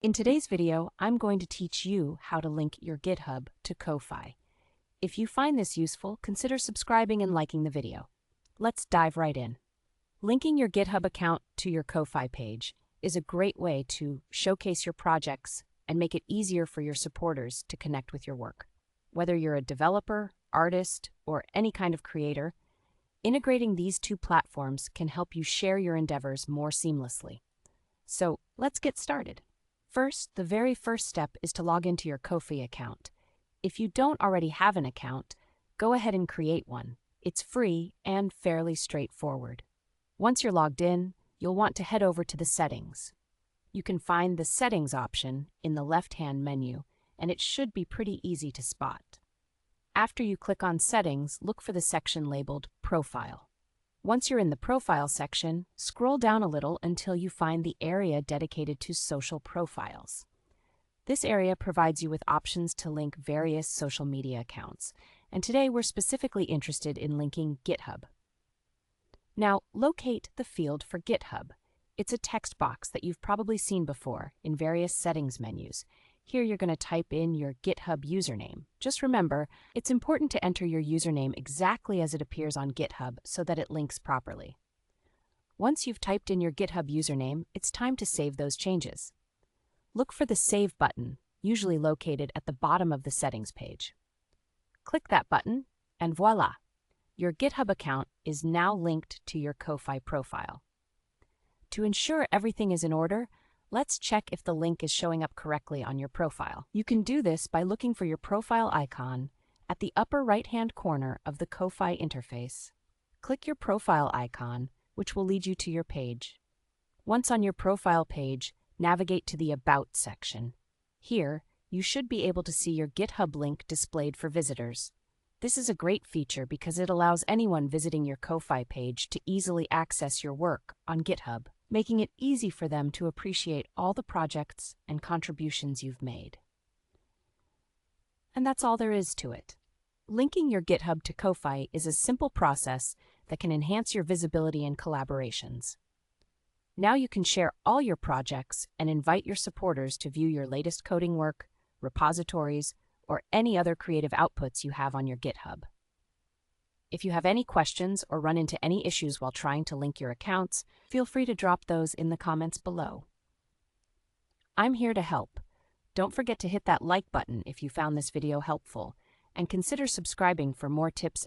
In today's video, I'm going to teach you how to link your GitHub to Ko-Fi. If you find this useful, consider subscribing and liking the video. Let's dive right in. Linking your GitHub account to your Ko-Fi page is a great way to showcase your projects and make it easier for your supporters to connect with your work. Whether you're a developer, artist, or any kind of creator, integrating these two platforms can help you share your endeavors more seamlessly. So let's get started. First, the very first step is to log into your Ko-Fi account. If you don't already have an account, go ahead and create one. It's free and fairly straightforward. Once you're logged in, you'll want to head over to the settings. You can find the settings option in the left-hand menu, and it should be pretty easy to spot. After you click on settings, look for the section labeled Profile. Once you're in the Profile section, scroll down a little until you find the area dedicated to social profiles. This area provides you with options to link various social media accounts, and today we're specifically interested in linking GitHub. Now, locate the field for GitHub. It's a text box that you've probably seen before in various settings menus. Here you're going to type in your GitHub username. Just remember, it's important to enter your username exactly as it appears on GitHub so that it links properly. Once you've typed in your GitHub username, it's time to save those changes. Look for the Save button, usually located at the bottom of the settings page. Click that button, and voila! Your GitHub account is now linked to your Ko-Fi profile. To ensure everything is in order, let's check if the link is showing up correctly on your profile. You can do this by looking for your profile icon at the upper right-hand corner of the Ko-Fi interface. Click your profile icon, which will lead you to your page. Once on your profile page, navigate to the About section. Here, you should be able to see your GitHub link displayed for visitors. This is a great feature because it allows anyone visiting your Ko-Fi page to easily access your work on GitHub, making it easy for them to appreciate all the projects and contributions you've made. And that's all there is to it. Linking your GitHub to Ko-Fi is a simple process that can enhance your visibility and collaborations. Now you can share all your projects and invite your supporters to view your latest coding work, repositories, or any other creative outputs you have on your GitHub. If you have any questions or run into any issues while trying to link your accounts, feel free to drop those in the comments below. I'm here to help. Don't forget to hit that like button if you found this video helpful, and consider subscribing for more tips and